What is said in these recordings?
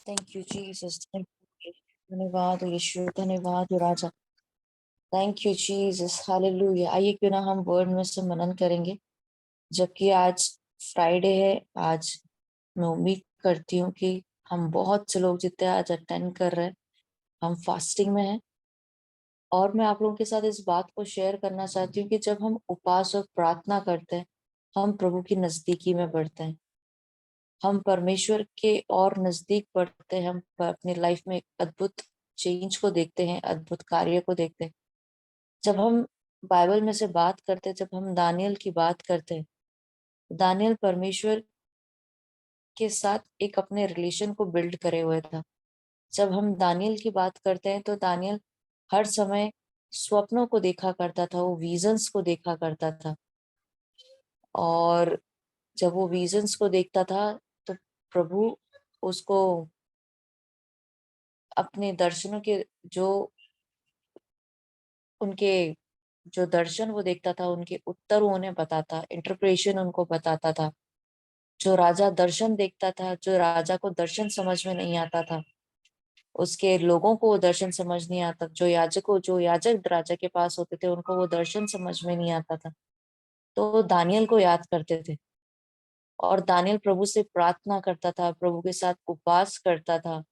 Thank you Jesus. धन्यवाद यीशु, धन्यवाद राजा। Thank you Jesus, hallelujah. आइए क्यों ना हम वर्ड में से मनन करेंगे, जबकि आज फ्राइडे है। आज मैं उम्मीद करती हूँ कि हम बहुत से लोग जितने आज अटेंड कर रहे हैं, हम फास्टिंग में हैं। और मैं आप लोगों के साथ इस बात को शेयर करना चाहती हूँ कि जब हम उपवास और प्रार्थना करते हैं, हम प्रभु की नजदीकी में बढ़ते हैं, हम परमेश्वर के और नजदीक बढ़ते हैं, हम अपनी लाइफ में एक अद्भुत चेंज को देखते हैं, अद्भुत कार्य को देखते हैं। जब हम बाइबल में से बात करते हैं, जब हम दानियल की बात करते हैं, दानियल परमेश्वर के साथ एक अपने रिलेशन को बिल्ड करे हुए था। जब हम दानियल की बात करते हैं तो दानियल हर समय स्वप्नों को देखा करता था, वो विजन्स को देखा करता था। और जब वो विजन्स को देखता था तो प्रभु उसको अपने दर्शनों के जो उनके जो दर्शन वो देखता था, उनके उत्तर वो उन्हें बताता, इंटरप्रेशन उनको बताता था। जो राजा दर्शन देखता था, जो राजा को दर्शन समझ में नहीं आता था, उसके लोगों को वो दर्शन समझ नहीं आता। जो याजक राजा के पास होते थे, उनको वो दर्शन समझ में नहीं आता था। तो वो दानियल को याद करते थे और दानियल प्रभु से प्रार्थना करता था, प्रभु के साथ उपवास करता था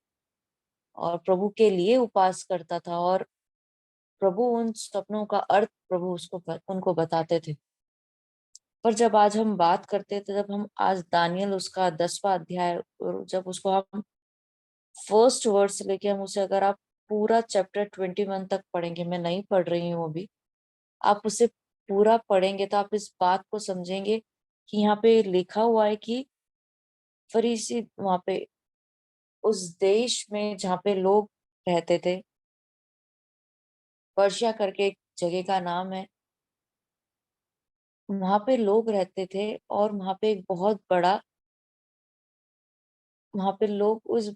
और प्रभु के लिए उपवास करता था। और प्रभु उन सपनों का अर्थ प्रभु उनको बताते थे। पर जब आज हम बात करते थे, जब हम आज दानियल उसका 10वां अध्याय, और जब उसको हम फर्स्ट वर्ड से लेके हम उसे, अगर आप पूरा चैप्टर 21 तक पढ़ेंगे, मैं नहीं पढ़ रही हूँ अभी, आप उसे पूरा पढ़ेंगे तो आप इस बात को समझेंगे कि यहाँ पे लिखा हुआ है कि फरीसी वहां पे उस देश में जहाँ पे लोग रहते थे, पर्शिया करके एक जगह का नाम है, वहां पे लोग रहते थे। और वहां पे एक बहुत बड़ा, वहां पे लोग उस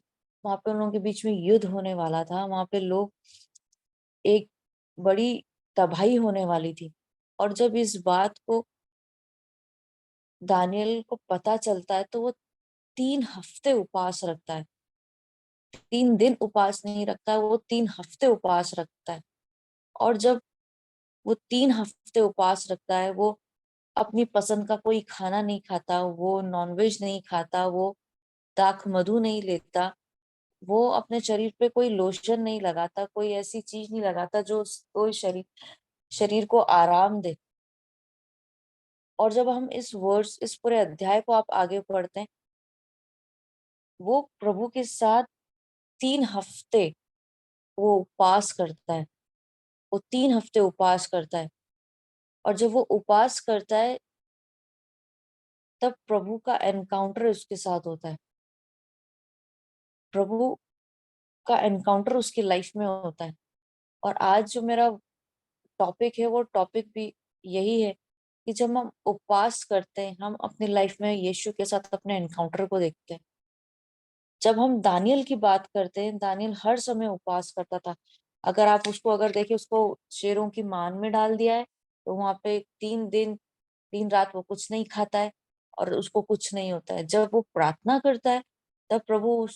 वहां पे उन लोगों के बीच में युद्ध होने वाला था। वहां पे लोग एक बड़ी तबाही होने वाली थी। और जब इस बात को दानियल को पता चलता है तो वो 3 हफ्ते उपवास रखता है। 3 दिन उपवास नहीं रखता है, वो 3 हफ्ते उपवास रखता है। और जब वो 3 हफ्ते उपवास रखता है, वो अपनी पसंद का कोई खाना नहीं खाता, वो नॉनवेज नहीं खाता, वो दाख मधु नहीं लेता, वो अपने शरीर पे कोई लोशन नहीं लगाता, कोई ऐसी चीज नहीं लगाता जो कोई शरीर को आराम दे। और जब हम इस पूरे अध्याय को आप आगे पढ़ते हैं, वो प्रभु के साथ 3 हफ्ते वो उपवास करता है, वो 3 हफ्ते उपवास करता है। और जब वो उपवास करता है, तब प्रभु का एनकाउंटर उसके साथ होता है। प्रभु का एनकाउंटर उसकी लाइफ में होता है। और आज जो मेरा टॉपिक है, वो टॉपिक भी यही है कि जब हम उपवास करते हैं, हम अपनी लाइफ में यीशु के साथ अपने एनकाउंटर को देखते हैं। जब हम दानियल की बात करते हैं, दानियल हर समय उपवास करता था। अगर आप उसको अगर देखिए, उसको शेरों की मान में डाल दिया है, तो वहां पे 3 दिन 3 रात वो कुछ नहीं खाता है और उसको कुछ नहीं होता है। जब वो प्रार्थना करता है, तब प्रभु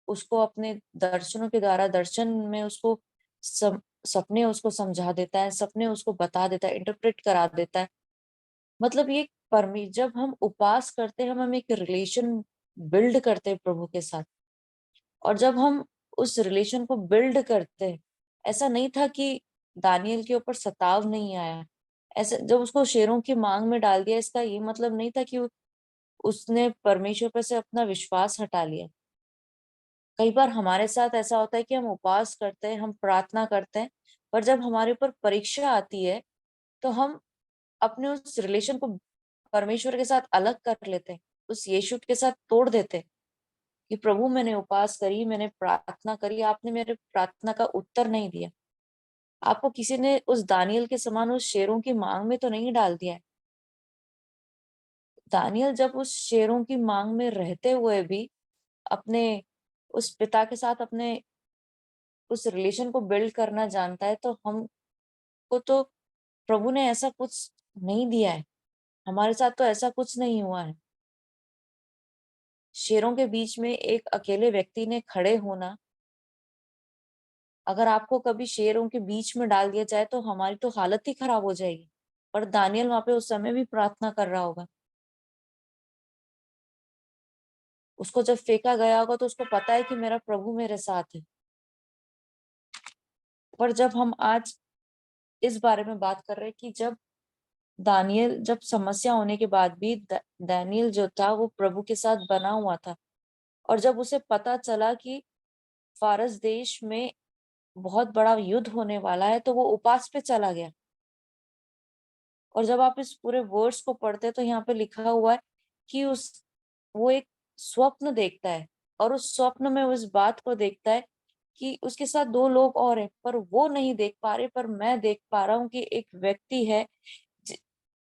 उसको अपने दर्शनों के द्वारा, दर्शन में उसको सपने उसको समझा देता है, सपने उसको बता देता है, इंटरप्रेट करा देता है। मतलब ये जब हम उपवास करते हैं, हम एक रिलेशन बिल्ड करते हैं प्रभु के साथ। और जब हम उस रिलेशन को बिल्ड करते हैं, ऐसा नहीं था कि दानियल के ऊपर सताव नहीं आया। ऐसे जब उसको शेरों की मांग में डाल दिया, इसका ये मतलब नहीं था कि उसने परमेश्वर पर से अपना विश्वास हटा लिया। कई बार हमारे साथ ऐसा होता है कि हम उपवास करते हैं, हम प्रार्थना करते हैं, पर जब हमारे ऊपर परीक्षा आती है, तो हम अपने उस रिलेशन को परमेश्वर के साथ अलग कर लेते हैं, उस यीशु के साथ तोड़ देते हैं कि प्रभु मैंने उपवास करी, मैंने प्रार्थना करी, आपने मेरे प्रार्थना का उत्तर नहीं दिया। आपको किसी ने उस दानियल के समान उस शेरों की मांग में तो नहीं डाल दिया है। दानियल जब उस शेरों की मांग में रहते हुए भी अपने उस पिता के साथ अपने उस रिलेशन को बिल्ड करना जानता है, तो हमको तो प्रभु ने ऐसा कुछ नहीं दिया है। हमारे साथ तो ऐसा कुछ नहीं हुआ है। शेरों के बीच में एक अकेले व्यक्ति ने खड़े होना, अगर आपको कभी शेरों के बीच में डाल दिया जाए तो हमारी तो हालत ही खराब हो जाएगी। पर दानियल वहां पे उस समय भी प्रार्थना कर रहा होगा। उसको जब फेंका गया होगा तो उसको पता है कि मेरा प्रभु मेरे साथ है। पर जब हम आज इस बारे में बात कर रहे हैं कि जब समस्या होने के बाद भी दानियल जो था वो प्रभु के साथ बना हुआ था, और जब उसे पता चला कि फारस देश में बहुत बड़ा युद्ध होने वाला है तो वो उपास पे चला गया। और जब आप इस पूरे वर्ड्स को पढ़ते हैं तो यहाँ पे लिखा हुआ है कि उस वो एक स्वप्न देखता है, और उस स्वप्न में वो इस बात को देखता है कि उसके साथ दो लोग और हैं, पर वो नहीं देख पा रहे, पर मैं देख पा रहा हूँ कि एक व्यक्ति है ज-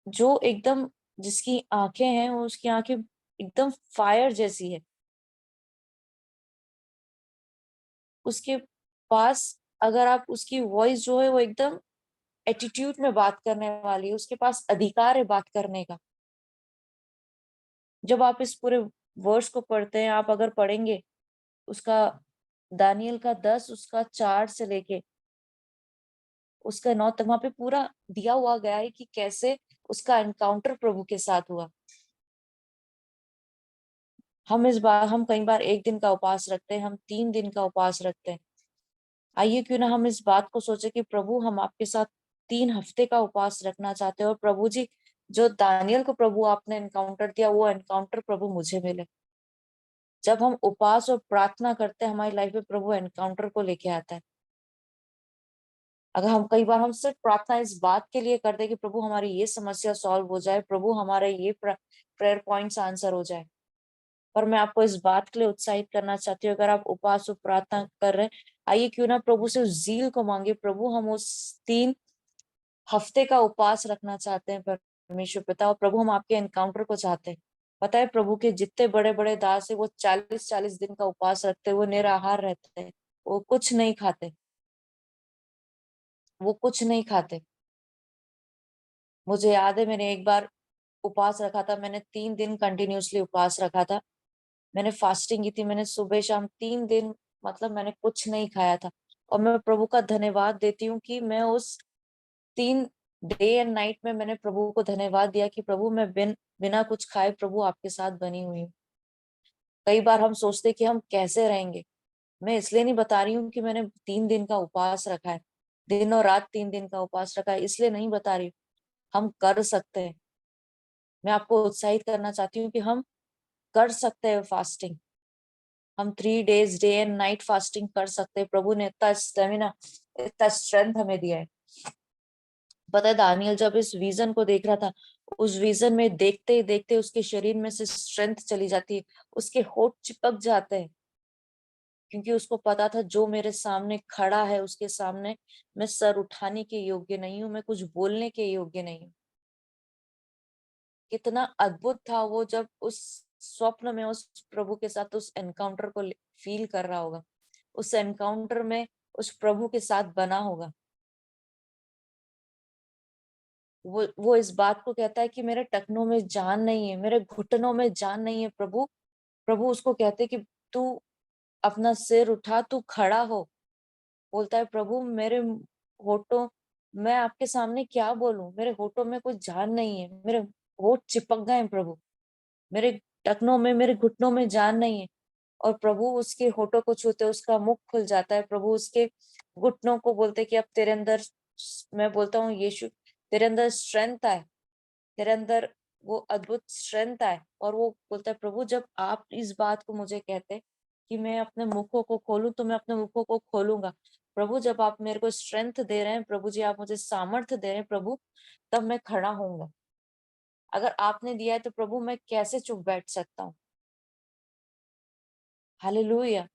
जो एकदम, जिसकी आंखें हैं, वो उसकी आंखें एकदम फायर जैसी है। उसके पास, अगर आप उसकी वॉइस जो है वो एकदम एटीट्यूड में बात करने वाली है, उसके पास अधिकार है बात करने का। जब आप इस पूरे वर्स को पढ़ते हैं, आप अगर पढ़ेंगे उसका दानियल का 10 उसका 4 से लेके उसका 9 तक, वहां पे पूरा दिया हुआ गया है कि कैसे उसका एनकाउंटर प्रभु के साथ हुआ। हम कई बार एक दिन का उपवास रखते हैं, हम 3 दिन का उपवास रखते हैं। आइए क्यों ना हम इस बात को सोचे कि प्रभु हम आपके साथ 3 हफ्ते का उपवास रखना चाहते हैं, और प्रभु जी, जो दानियल को प्रभु आपने एनकाउंटर दिया, वो एनकाउंटर प्रभु मुझे मिले। जब हम उपवास और प्रार्थना करते हैं, हमारी लाइफ में प्रभु एनकाउंटर को लेके आता है। अगर हम कई बार हम सिर्फ प्रार्थना इस बात के लिए करते हैं कि प्रभु हमारी ये समस्या सॉल्व हो जाए, प्रभु हमारे ये प्रेयर पॉइंट्स आंसर हो जाए। पर मैं आपको इस बात के लिए उत्साहित करना चाहती हूँ, अगर आप उपवास और प्रार्थना कर रहे हैं, आइए क्यों ना प्रभु से उस जील को मांगे, प्रभु हम उस 3 हफ्ते का उपवास रखना चाहते हैं परमेश्वर पिता, और प्रभु हम आपके एनकाउंटर को चाहते हैं। पता है प्रभु के जितने बड़े बड़े दास है वो 40-40 दिन का उपवास रखते हैं, वो निराहार रहते हैं, वो कुछ नहीं खाते, वो कुछ नहीं खाते। मुझे याद है मैंने एक बार उपवास रखा था, मैंने 3 दिन कंटिन्यूअसली उपवास रखा था। मैंने फास्टिंग की थी, मैंने सुबह शाम 3 दिन, मतलब मैंने कुछ नहीं खाया था। और मैं प्रभु का धन्यवाद देती हूँ कि मैं उस 3 डे एंड नाइट में मैंने प्रभु को धन्यवाद दिया कि प्रभु मैं बिना कुछ खाए प्रभु आपके साथ बनी हुई हूँ। कई बार हम सोचते कि हम कैसे रहेंगे। मैं इसलिए नहीं बता रही हूँ कि मैंने 3 दिन का उपवास रखा है, दिन और रात 3 दिन का उपवास रखा है, इसलिए नहीं बता रही हूँ। हम कर सकते हैं। मैं आपको उत्साहित करना चाहती हूँ कि हम कर सकते हैं फास्टिंग। हम 3 days day and night fasting कर सकते हैं। प्रभु ने इतना स्टेमिना, इतना स्ट्रेंथ हमें दिया है। पता है दानियल जब इस विजन को देख रहा था, उस विजन में देखते ही देखते उसके शरीर में से स्ट्रेंथ चली जाती है, उसके होठ चिपक जाते हैं, क्योंकि उसको पता था जो मेरे सामने खड़ा है उसके सामने मैं सर उठाने के योग्य नहीं हूँ, मैं कुछ बोलने के योग्य नहीं हूँ। कितना अद्भुत था वो जब उस स्वप्न में उस प्रभु के साथ उस एनकाउंटर को फील कर रहा होगा, उस एनकाउंटर में उस प्रभु के साथ बना होगा। वो इस बात को कहता है कि मेरे टखनों में जान नहीं है, मेरे घुटनों में जान नहीं है प्रभु। प्रभु उसको कहते कि तू अपना सिर उठा, तू खड़ा हो। बोलता है प्रभु मेरे होठों, मैं आपके सामने क्या बोलूं, मेरे होठों में कुछ जान नहीं है, मेरे होठ चिपक गए हैं प्रभु, मेरे टखनों में, मेरे घुटनों में जान नहीं है। और प्रभु उसके होठों को छूते उसका मुख खुल जाता है, प्रभु उसके घुटनों को बोलते कि अब तेरे अंदर, मैं बोलता हूँ यीशु, तेरे अंदर स्ट्रेंथ आए, तेरे अंदर वो अद्भुत स्ट्रेंथ आए। और वो बोलता है प्रभु जब आप इस बात को मुझे कहते कि मैं अपने मुखों को खोलूं तो मैं अपने मुखों को खोलूंगा। प्रभु जब आप मेरे को स्ट्रेंथ दे रहे हैं, प्रभु जी आप मुझे सामर्थ्य दे रहे हैं प्रभु, तब मैं खड़ा होऊंगा। अगर आपने दिया है तो प्रभु मैं कैसे चुप बैठ सकता हूँ। हालेलुया।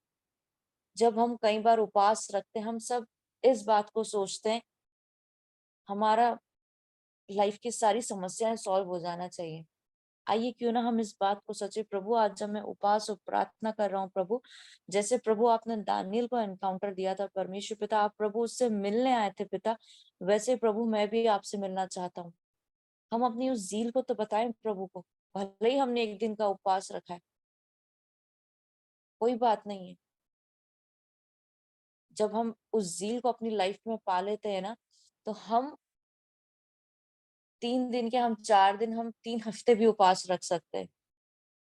जब हम कई बार उपवास रखते हैं, हम सब इस बात को सोचते हैं हमारा लाइफ की सारी समस्याएं सॉल्व हो जाना चाहिए। आइए क्यों ना हम इस बात को सोचे, प्रभु आज जब मैं उपवास और प्रार्थना कर रहा हूँ प्रभु, जैसे प्रभु आपने दानियल को एनकाउंटर दिया था परमेश्वर पिता, आप प्रभु उससे मिलने आए थे पिता, वैसे प्रभु मैं भी आपसे मिलना चाहता हूँ। हम अपनी उस जील को तो बताएं प्रभु को, भले ही हमने एक दिन का उपवास रखा है, कोई बात नहीं है। जब हम उस ज़ील को अपनी लाइफ में पा लेते हैं ना, तो हम 3 दिन क्या, हम 4 दिन, हम 3 हफ्ते भी उपवास रख सकते हैं।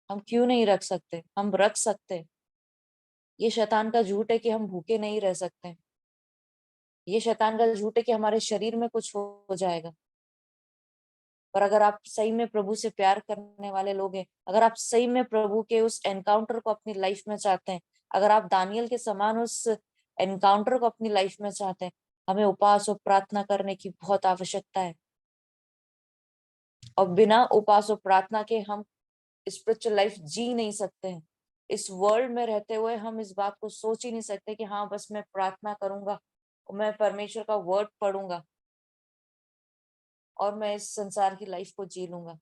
हम क्यों नहीं रख सकते? हम रख सकते हैं। ये शैतान का झूठ है कि हम भूखे नहीं रह सकते। ये शैतान का झूठ है कि हमारे शरीर में कुछ हो जाएगा। पर अगर आप सही में प्रभु से प्यार करने वाले लोग हैं, अगर आप सही में प्रभु के उस एनकाउंटर को अपनी लाइफ में चाहते हैं, अगर आप दानियल के समान उस एनकाउंटर को अपनी लाइफ में चाहते हैं, हमें उपवास और प्रार्थना करने की बहुत आवश्यकता है। और बिना उपवास और प्रार्थना के हम स्पिरिचुअल लाइफ जी नहीं सकते हैं। इस वर्ल्ड में रहते हुए हम इस बात को सोच ही नहीं सकते कि हाँ बस मैं प्रार्थना करूंगा, मैं परमेश्वर का वर्ड पढ़ूंगा और मैं इस संसार की लाइफ को जी लूंगा।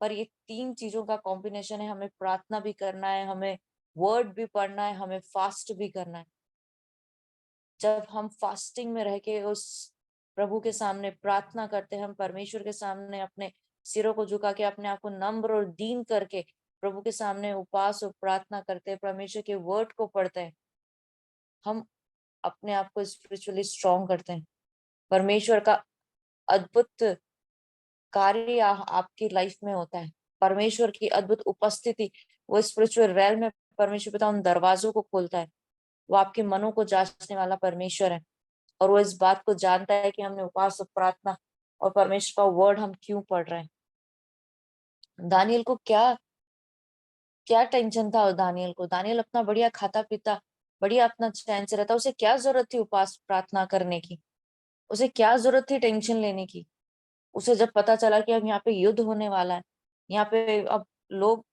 पर ये 3 चीजों का कॉम्बिनेशन है। हमें प्रार्थना भी करना है, हमें वर्ड भी पढ़ना है, हमें फास्ट भी करना है। जब हम फास्टिंग में रह के उस प्रभु के सामने प्रार्थना करते हैं, हम परमेश्वर के सामने अपने सिरों को झुका के, अपने आप को नम्र और दीन करके प्रभु के सामने उपवास और प्रार्थना करते हैं, परमेश्वर के वर्ड को पढ़ते हैं, हम अपने आप को स्पिरिचुअली स्ट्रॉन्ग करते हैं। परमेश्वर का अद्भुत कार्य आपकी लाइफ में होता है। परमेश्वर की अद्भुत उपस्थिति, वो स्पिरिचुअल रेल में परमेश्वर पिता उन दरवाजों को खोलता है। वो आपके मनों को जांचने वाला परमेश्वर है, और वो इस बात को जानता है कि हमने उपवास और प्रार्थना और परमेश्वर का वर्ड हम क्यों पढ़ रहे हैं। दानियल को क्या क्या टेंशन था? दानियल को, दानियल अपना बढ़िया खाता पीता, बढ़िया अपना चैन से रहता, उसे क्या जरूरत थी उपवास प्रार्थना करने की? उसे क्या जरूरत थी टेंशन लेने की? उसे जब पता चला कि अब यहाँ पे युद्ध होने वाला है, यहाँ पे अब लोग,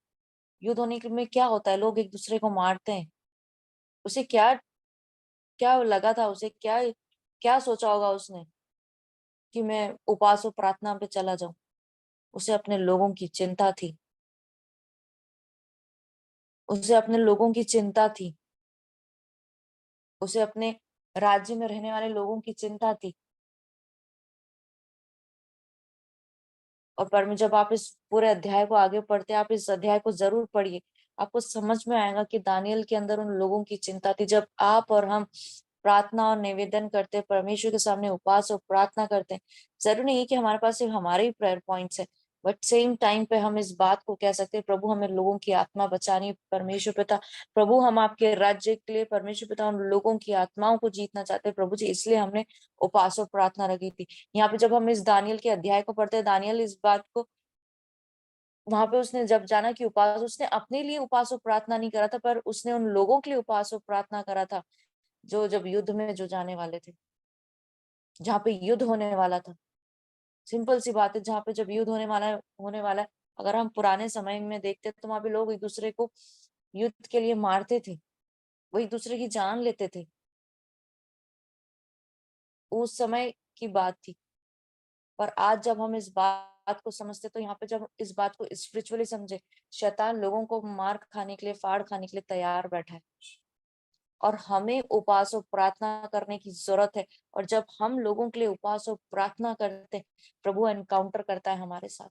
युद्ध होने में क्या होता है, लोग एक दूसरे को मारते हैं, उसे क्या क्या लगा था? उसे क्या क्या सोचा होगा उसने कि मैं उपवास और प्रार्थना पे चला जाऊं? उसे अपने लोगों की चिंता थी। उसे अपने लोगों की चिंता थी। उसे अपने राज्य में रहने वाले लोगों की चिंता थी। और पर में जब आप इस पूरे अध्याय को आगे पढ़ते हैं, आप इस अध्याय को जरूर पढ़िए, आपको समझ में आएगा कि दानियल के अंदर उन लोगों की चिंता थी। जब आप और हम प्रार्थना और निवेदन करते हैं, परमेश्वर के सामने उपवास और प्रार्थना करते हैं, जरूरी नहीं है कि हमारे पास सिर्फ हमारे ही प्रेयर पॉइंट्स है, बट सेम टाइम पे हम इस बात को कह सकते हैं, प्रभु हमें लोगों की आत्मा बचानी है। परमेश्वर पिता, प्रभु हम आपके राज्य के लिए, परमेश्वर पिता उन लोगों की आत्माओं को जीतना चाहते हैं प्रभु जी, इसलिए हमने उपवास और प्रार्थना रखी थी। यहाँ पे जब हम इस दानियल के अध्याय को पढ़ते हैं, दानियल इस बात को, वहां पे उसने जब जाना कि उपवास, उसने अपने लिए उपवास और प्रार्थना नहीं करा था, पर उसने उन लोगों के लिए उपवास और प्रार्थना करा था जो जब युद्ध में जो जाने वाले थे, जहाँ पे युद्ध होने वाला था। सिंपल सी बात है, जहाँ पे जब युद्ध होने वाला है, अगर हम पुराने समय में देखते हैं तो वहां पे लोग एक दूसरे को युद्ध के लिए मारते थे, वो एक दूसरे की जान लेते थे। उस समय की बात थी। पर आज जब हम इस बात को समझते, तो यहाँ पे जब इस बात को स्पिरिचुअली समझे, शैतान लोगों को मार खाने के लिए, फाड़ खाने के लिए तैयार बैठा है, और हमें उपवास और प्रार्थना करने की जरूरत है। और जब हम लोगों के लिए उपवास और प्रार्थना करते हैं, प्रभु एनकाउंटर करता है हमारे साथ।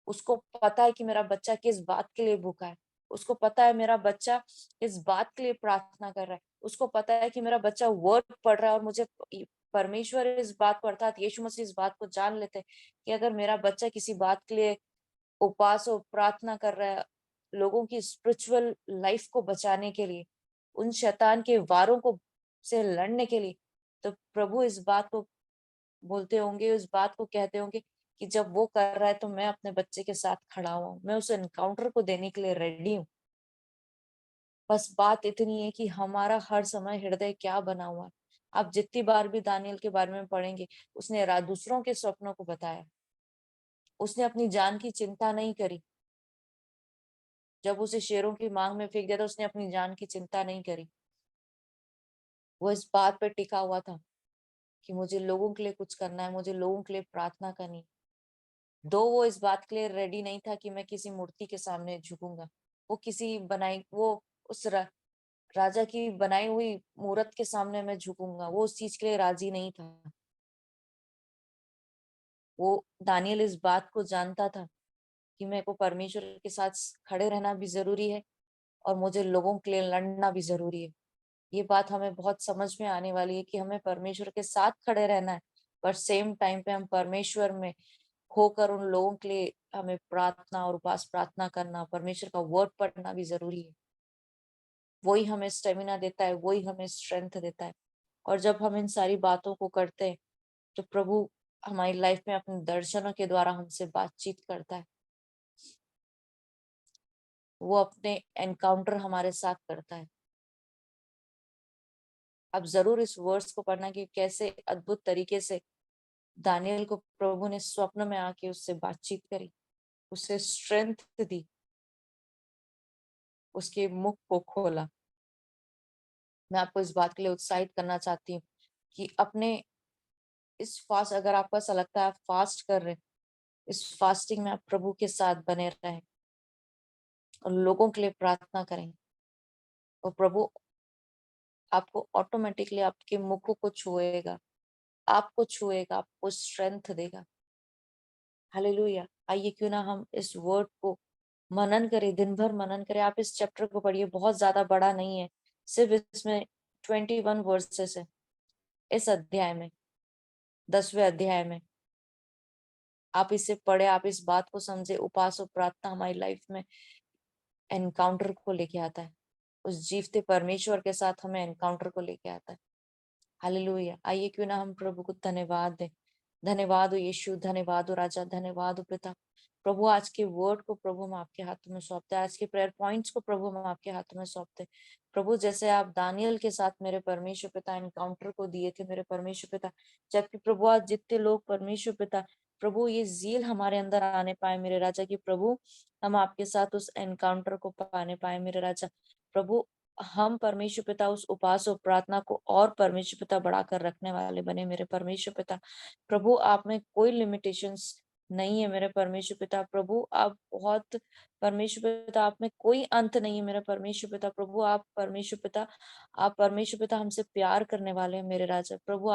उसको पता है कि मेरा बच्चा किस बात के लिए भूखा है, उसको पता है मेरा बच्चा इस बात के लिए प्रार्थना कर रहा है, उसको पता है कि मेरा बच्चा वर्ड पढ़ रहा है, और मुझे परमेश्वर इस बात को, अर्थात यीशु मसीह इस बात को जान लेते हैं कि अगर मेरा बच्चा किसी बात के लिए उपवास और प्रार्थना कर रहा है, लोगों की स्पिरिचुअल लाइफ को बचाने के लिए, उन शैतान के वारों को से लड़ने के लिए, तो प्रभु इस बात को बोलते होंगे, इस बात को कहते होंगे कि जब वो कर रहा है तो मैं अपने बच्चे के साथ खड़ा हुआ हूँ, मैं उस एनकाउंटर को देने के लिए रेडी हूँ। बस बात इतनी है कि हमारा हर समय हृदय क्या बना हुआ है। आप जितनी बार भी दानियल के बारे में पढ़ेंगे, उसने दूसरों के स्वप्नों को बताया, उसने अपनी जान की चिंता नहीं करी। जब उसे शेरों की मांग में फेंक दिया था, उसने अपनी जान की चिंता नहीं करी। वो इस बात पे टिका हुआ था कि मुझे लोगों के लिए कुछ करना है, मुझे लोगों के लिए प्रार्थना करनी। दो वो इस बात के लिए रेडी नहीं था कि मैं किसी मूर्ति के सामने झुकूंगा, वो किसी बनाई वो उस राजा की बनाई हुई मूर्त के सामने मैं झुकूंगा, वो उस चीज के लिए राजी नहीं था। वो दानियल इस बात को जानता था कि मेरे को परमेश्वर के साथ खड़े रहना भी जरूरी है, और मुझे लोगों के लिए लड़ना भी जरूरी है। ये बात हमें बहुत समझ में आने वाली है कि हमें परमेश्वर के साथ खड़े रहना है, पर सेम टाइम पे हम परमेश्वर में होकर उन लोगों के लिए हमें प्रार्थना और उपवास प्रार्थना करना, परमेश्वर का वर्ड पढ़ना भी जरूरी है। वही हमें स्टेमिना देता है, वही हमें स्ट्रेंथ देता है। और जब हम इन सारी बातों को करते हैं तो प्रभु हमारी लाइफ में अपने दर्शनों के द्वारा हमसे बातचीत करता है। वो अपने एनकाउंटर हमारे साथ करता है। अब जरूर इस वर्ड्स को पढ़ना कि कैसे अद्भुत तरीके से दानियल को प्रभु ने स्वप्न में आके उससे बातचीत करी, उसे स्ट्रेंथ दी, उसके मुख को खोला। मैं आपको इस बात के लिए उत्साहित करना चाहती हूँ कि अपने इस फास्ट, अगर आपको ऐसा लगता है आप फास्ट कर रहे हैं, इस फास्टिंग में आप प्रभु के साथ बने रहें और लोगों के लिए प्रार्थना करें, और प्रभु आपको ऑटोमेटिकली आपके मुखों को छुएगा, आपको छुएगा, आपको स्ट्रेंथ देगा। हालेलुया। आइए क्यों ना हम इस वर्ड को मनन करें, दिन भर मनन करें। आप इस चैप्टर को पढ़िए, बहुत ज्यादा बड़ा नहीं है, सिर्फ इसमें 21 वर्सेस है। इस अध्याय में, 10वें अध्याय में आप इसे पढ़े, आप इस बात को समझे। उपवास और प्रार्थना हमारी लाइफ में एनकाउंटर को लेके आता है, उस जीवते परमेश्वर के साथ हमें एनकाउंटर को लेके आता है। हालेलुया। आइए क्यों ना हम प्रभु को धन्यवाद दें। धन्यवाद हो यीशु, धन्यवाद हो राजा, धन्यवाद हो पिता। प्रभु आज के वर्ड को प्रभु हम आपके हाथों में सौंपते हैं, आज के प्रेयर पॉइंट्स को प्रभु हम आपके हाथों में सौंपते हैं। प्रभु जैसे आप दानियल के साथ मेरे परमेश्वर पिता एनकाउंटर को दिए थे मेरे परमेश्वर पिता, जबकि प्रभु आज जितने लोग परमेश्वर पिता प्रभु ये जील हमारे अंदर आने पाए मेरे राजा, की प्रभु हम आपके साथ उस एनकाउंटर को पाने पाए मेरे राजा। प्रभु हम परमेश्वर पिता उस उपवास और प्रार्थना को और परमेश्वर पिता बढ़ाकर रखने वाले बने मेरे परमेश्वर पिता। प्रभु आप में कोई लिमिटेशंस नहीं है मेरे परमेश्वर पिता। प्रभु आप बहुत परमेश्वर पिता, आप में कोई अंत नहीं है मेरे परमेश्वर पिता। प्रभु आप परमेश्वर पिता, आप परमेश्वर पिता हमसे प्यार करने वाले हैं मेरे राजा। प्रभु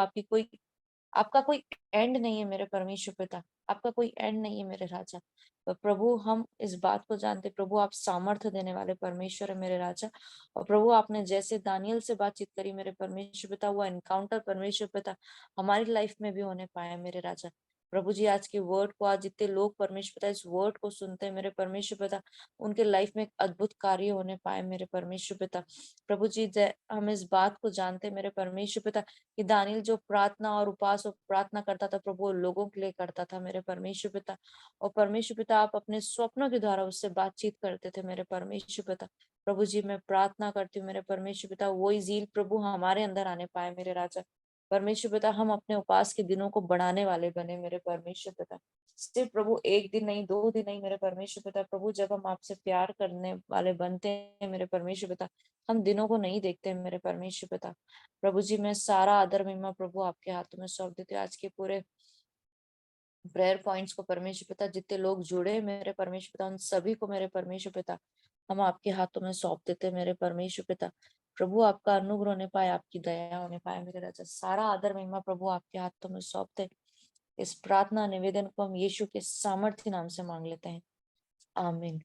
आपका कोई एंड नहीं है मेरे परमेश्वर पिता, आपका कोई एंड नहीं है मेरे राजा। तो प्रभु हम इस बात को जानते, प्रभु आप सामर्थ्य देने वाले परमेश्वर है मेरे राजा। और प्रभु आपने जैसे दानियल से बातचीत करी मेरे परमेश्वर पिता, वो एनकाउंटर परमेश्वर पिता हमारी लाइफ में भी होने पाए मेरे राजा। प्रभु जी आज के वर्ड को, आज जितने लोग परमेश्वर पिता इस वर्ड को सुनते हैं मेरे परमेश्वर पिता, उनके लाइफ में एक अद्भुत कार्य होने पाए मेरे परमेश्वर पिता। प्रभु जी हम इस बात को जानते हैं मेरे परमेश्वर पिता कि दानियल जो प्रार्थना और उपवास और प्रार्थना करता था प्रभु वो लोगों के लिए करता था मेरे परमेश्वर पिता। और परमेश्वर पिता आप अपने स्वप्नों के द्वारा उससे बातचीत करते थे मेरे परमेश्वर पिता। प्रभु जी मैं प्रार्थना करती हूँ मेरे परमेश्वर पिता, वही जील प्रभु हमारे अंदर आने पाए मेरे राजा। परमेश्वर पिता हम अपने उपवास के दिनों को बढ़ाने वाले बने मेरे परमेश्वर पिता। सिर्फ प्रभु एक दिन नहीं, 2 दिन नहीं मेरे परमेश्वर पिता। प्रभु जब हम आपसे प्यार करने वाले बनते हैं मेरे परमेश्वर पिता, हम दिनों को नहीं देखते मेरे परमेश्वर पिता। प्रभु जी मैं सारा आदर महिमा प्रभु आपके हाथों में सौंप देती हूँ। आज के पूरे प्रेयर पॉइंट्स को परमेश्वर पिता, जितने लोग जुड़े मेरे परमेश्वर पिता उन सभी को मेरे परमेश्वर पिता हम आपके हाथों में सौंप देते मेरे परमेश्वर पिता। प्रभु आपका अनुग्रह होने पाए, आपकी दया होने पाए मेरे राजा। सारा आदर महिमा प्रभु आपके हाथों में सौंपते। इस प्रार्थना निवेदन को हम यीशु के सामर्थ्य नाम से मांग लेते हैं, आमीन।